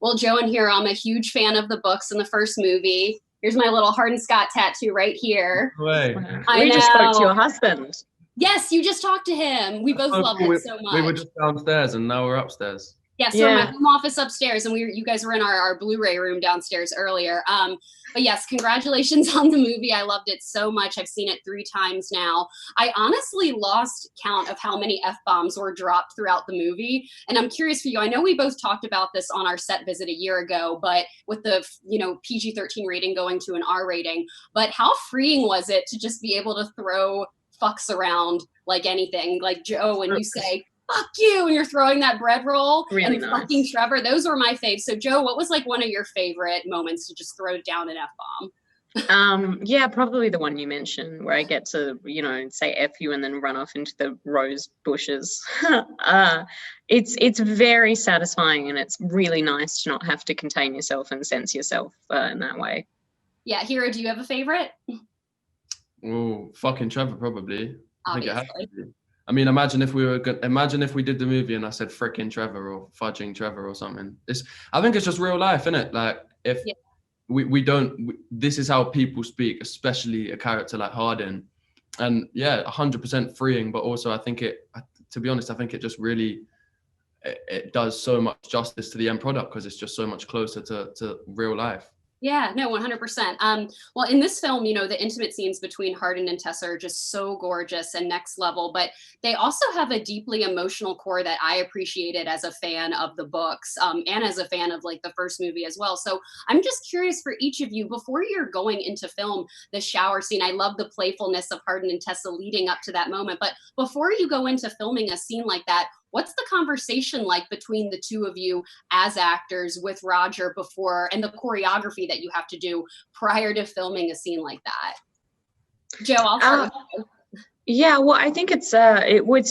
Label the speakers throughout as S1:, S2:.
S1: Well, Joe and Hero, I'm a huge fan of the books and the first movie. Here's my little Hardin Scott tattoo right here.
S2: Way.
S1: I
S3: We just spoke to your husband.
S1: Yes, you just talked to him. We both love it so much.
S2: We were just downstairs and now we're upstairs.
S1: Yeah, so in my home office upstairs, and you guys were in our Blu-ray room downstairs earlier. But yes, congratulations on the movie. I loved it so much. I've seen it 3 times now. I honestly lost count of how many F-bombs were dropped throughout the movie. And I'm curious for you. I know we both talked about this on our set visit a year ago, but with the PG-13 rating going to an R rating. But how freeing was it to just be able to throw fucks around like anything? Like Joe, when you say fuck you and you're throwing that bread roll,
S3: really
S1: and
S3: nice.
S1: Fucking Trevor, those were my faves. So Joe, what was like one of your favorite moments to just throw down an F-bomb?
S3: Yeah, probably the one you mentioned where I get to, say F you and then run off into the rose bushes. It's very satisfying, and it's really nice to not have to contain yourself and censor yourself in that way.
S1: Yeah, Hero, do you have a favorite?
S2: Oh, fucking Trevor, probably.
S1: Obviously.
S2: I think it has to be. I mean, imagine if we did the movie and I said frickin' Trevor or fudging Trevor or something. I think it's just real life, isn't it? Like if this is how people speak, especially a character like Hardin. And yeah, 100% freeing, but also I think to be honest, I think it just really, it does so much justice to the end product because it's just so much closer to real life.
S1: Yeah, no, 100%. Well, in this film, the intimate scenes between Hardin and Tessa are just so gorgeous and next level, but they also have a deeply emotional core that I appreciated as a fan of the books, and as a fan of like the first movie as well. So I'm just curious for each of you, before you're going into film the shower scene, I love the playfulness of Hardin and Tessa leading up to that moment, but before you go into filming a scene like that, what's the conversation like between the two of you as actors with Roger before, and the choreography that you have to do prior to filming a scene like that? Joe, I'll start with you.
S3: Yeah, well, I think it's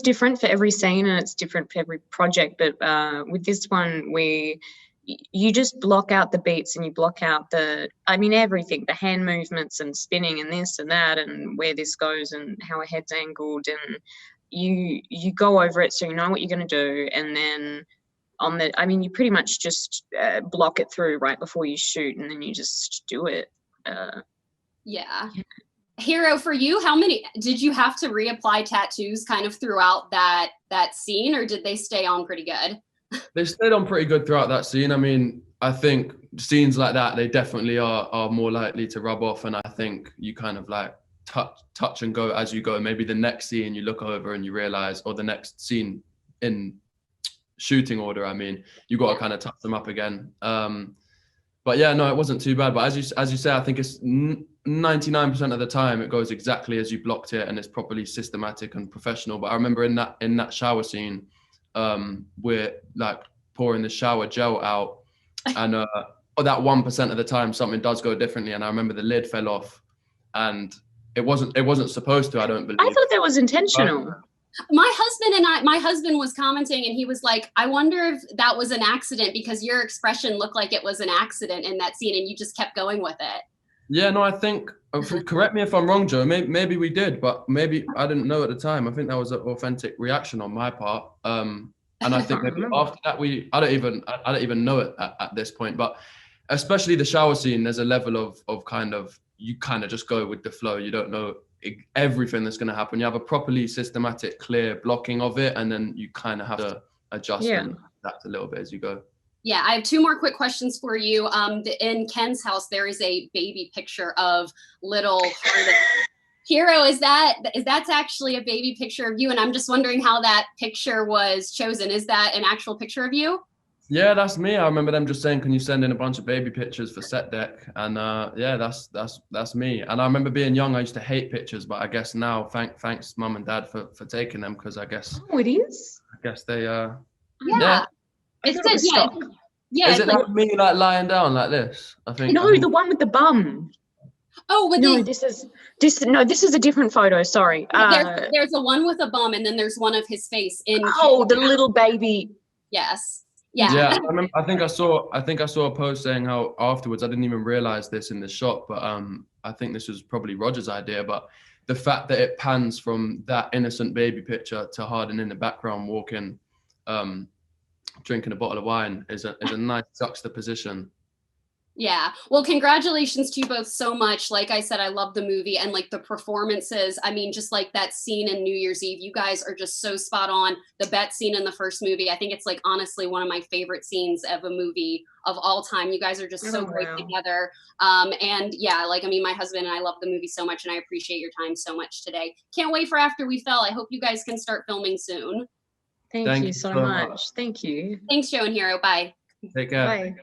S3: different for every scene and it's different for every project. But with this one, you just block out the beats and you block out everything, the hand movements and spinning and this and that and where this goes and how a head's angled, and you go over it so you know what you're going to do, and then you pretty much just block it through right before you shoot, and then you just do it.
S1: Yeah. Hero, for you, how many did you have to reapply tattoos kind of throughout that scene, or did they stay on pretty good?
S2: They stayed on pretty good throughout that scene. I mean, I think scenes like that, they definitely are more likely to rub off, and I think you kind of like touch and go as you go. Maybe the next scene you look over and you realize, or the next scene in shooting order, I mean, you got to kind of touch them up again. But yeah, no, it wasn't too bad. But as you say, I think it's 99% of the time it goes exactly as you blocked it, and it's properly systematic and professional. But I remember in that shower scene, we're like pouring the shower gel out, and that 1% of the time something does go differently. And I remember the lid fell off, and it wasn't supposed to, I don't believe.
S3: I thought that was intentional.
S1: My husband was commenting, and he was like, I wonder if that was an accident, because your expression looked like it was an accident in that scene and you just kept going with it.
S2: Yeah, no, I think, correct me if I'm wrong, Joe, maybe we did, but maybe I didn't know at the time. I think that was an authentic reaction on my part. And I think maybe after that, I don't even know it at this point, but especially the shower scene, there's a level of kind of, you kind of just go with the flow. You don't know everything that's going to happen. You have a properly systematic, clear blocking of it, and then you kind of have to adjust and adapt a little bit as you go.
S1: Yeah, I have 2 more quick questions for you. In Ken's house, there is a baby picture of little Hardin. Hero, is that's actually a baby picture of you? And I'm just wondering how that picture was chosen. Is that an actual picture of you?
S2: Yeah, that's me. I remember them just saying, can you send in a bunch of baby pictures for set deck? And yeah, that's me. And I remember being young, I used to hate pictures, but I guess now, thanks mum and dad for taking them, because I guess.
S3: Oh, it is?
S2: I guess they,
S1: yeah. It's good, yeah.
S2: Is it like me like lying down like this? I think.
S3: No, the one with the bum.
S1: Oh,
S3: this is a different photo. Sorry.
S1: There's a one with a bum, and then there's one of his face in.
S3: Oh, the little baby.
S1: Yes. Yeah.
S2: Yeah, I think I saw a post saying how afterwards, I didn't even realize this in the shot, but I think this was probably Roger's idea, but the fact that it pans from that innocent baby picture to Hardin in the background walking, drinking a bottle of wine is a nice juxtaposition.
S1: Yeah. Well, congratulations to you both so much. Like I said, I love the movie and like the performances. I mean, just like that scene in New Year's Eve, you guys are just so spot on. The bet scene in the first movie, I think it's like honestly one of my favorite scenes of a movie of all time. You guys are just so great together. And yeah, like, I mean, my husband and I love the movie so much, and I appreciate your time so much today. Can't wait for After We Fell. I hope you guys can start filming soon.
S3: Thank you so much. Thank you.
S1: Thanks, Joe and Hero. Bye.
S2: Take care.
S3: Bye.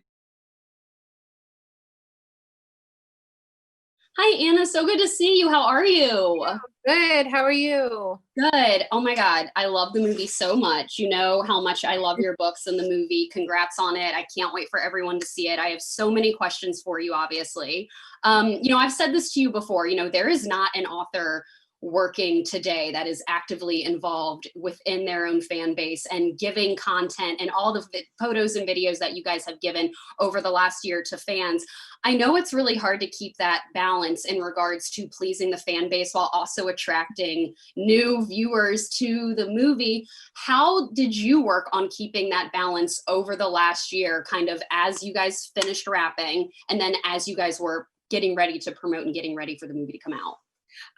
S1: Hi, Anna. So good to see you. How are you?
S4: Good. How are you?
S1: Good. Oh my God. I love the movie so much. You know how much I love your books and the movie. Congrats on it. I can't wait for everyone to see it. I have so many questions for you, obviously. You know, I've said this to you before, you know, there is not an author working today that is actively involved within their own fan base and giving content and all the photos and videos that you guys have given over the last year to fans. I know it's really hard to keep that balance in regards to pleasing the fan base while also attracting new viewers to the movie. How did you work on keeping that balance over the last year, kind of as you guys finished wrapping and then as you guys were getting ready to promote and getting ready for the movie to come out?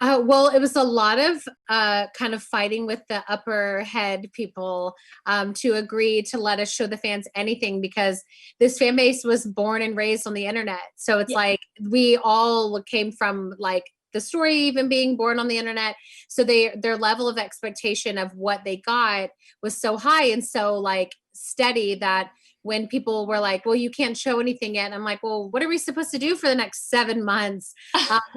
S4: Well, it was a lot of kind of fighting with the upper head people to agree to let us show the fans anything, because this fan base was born and raised on the internet. So it's like we all came from like the story even being born on the internet. So their level of expectation of what they got was so high and so like steady that when people were like, well, you can't show anything yet. And I'm like, well, what are we supposed to do for the next 7 months?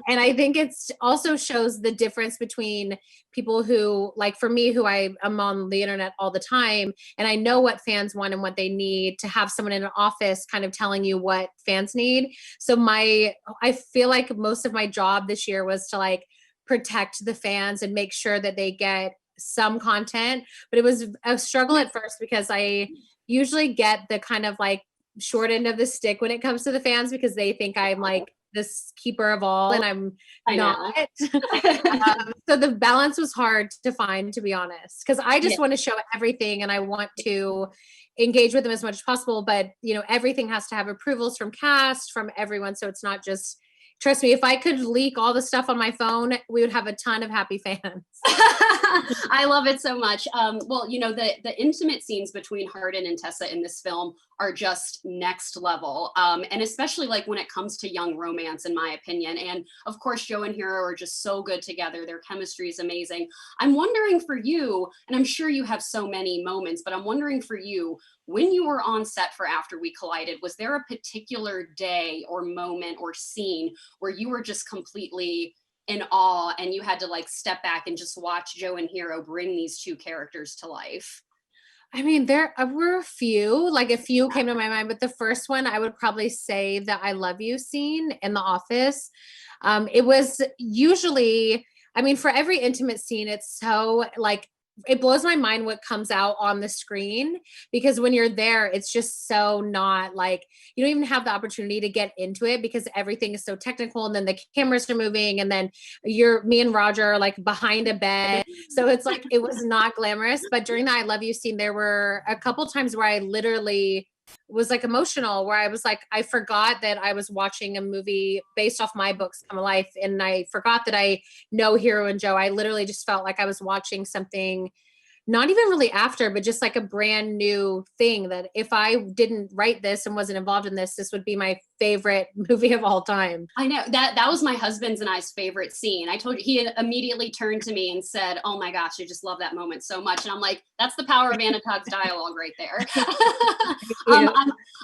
S4: And I think it's also shows the difference between people who, like for me, who I'm on the internet all the time, and I know what fans want and what they need, to have someone in an office kind of telling you what fans need. So I feel like most of my job this year was to like protect the fans and make sure that they get some content. But it was a struggle at first because I usually get the kind of like short end of the stick when it comes to the fans, because they think I'm like this keeper of all, and I'm not. So the balance was hard to find, to be honest, because I just want to show everything and I want to engage with them as much as possible. But you know, everything has to have approvals from cast, from everyone. So it's not just, trust me, if I could leak all the stuff on my phone, we would have a ton of happy fans.
S1: I love it so much. Well, you know, the intimate scenes between Hardin and Tessa in this film are just next level. And especially like when it comes to young romance, in my opinion. And of course, Joe and Hero are just so good together. Their chemistry is amazing. I'm wondering for you, and I'm sure you have so many moments, but I'm wondering for you, when you were on set for After We Collided, was there a particular day or moment or scene where you were just completely in awe and you had to like step back and just watch Joe and Hero bring these two characters to life?
S4: I mean, there were a few came to my mind, but the first one I would probably say the I love you scene in The Office. It was usually, I mean, for every intimate scene, it's so like, it blows my mind what comes out on the screen, because when you're there, it's just so not like, you don't even have the opportunity to get into it because everything is so technical, and then the cameras are moving, and then me and Roger are like behind a bed. So it's like, it was not glamorous. But during the I love you scene, there were a couple times where I literally was like emotional, where I was like, I forgot that I was watching a movie based off my books come alive, and I forgot that I know Hero and Joe. I literally just felt like I was watching something, not even really after, but just like a brand new thing, that if I didn't write this and wasn't involved in this, this would be my favorite movie of all time.
S1: I know that was my husband's and I's favorite scene. I told you, he immediately turned to me and said, oh my gosh, I just love that moment so much. And I'm like, that's the power of Anna Todd's dialogue right there.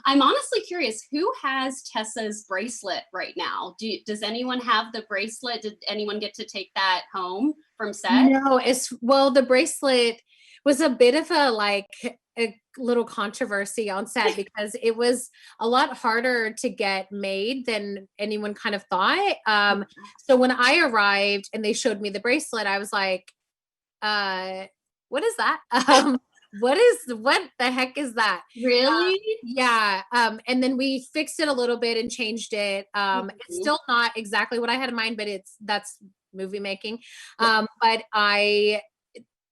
S1: I'm honestly curious, who has Tessa's bracelet right now? Does anyone have the bracelet? Did anyone get to take that home from set?
S4: No, the bracelet was a bit of a little controversy on set because it was a lot harder to get made than anyone kind of thought. So when I arrived and they showed me the bracelet, I was like, what is that? What the heck is that?
S1: Really?
S4: Yeah. And then we fixed it a little bit and changed it. It's still not exactly what I had in mind, but that's movie making. But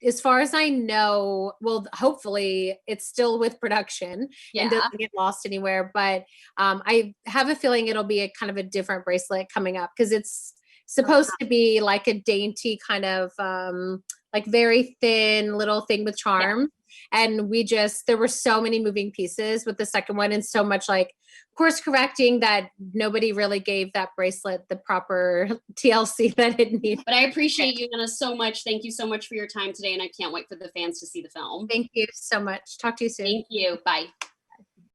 S4: as far as I know, well, hopefully it's still with production and doesn't get lost anywhere. But I have a feeling it'll be a kind of a different bracelet coming up, because it's supposed to be like a dainty kind of like very thin little thing with charm. And there were so many moving pieces with the second one, and so much like course correcting that nobody really gave that bracelet the proper TLC that it needed.
S1: But I appreciate you, Anna, so much. Thank you so much for your time today, and I can't wait for the fans to see the film.
S4: Thank you so much. Talk to you soon.
S1: Thank you. Bye.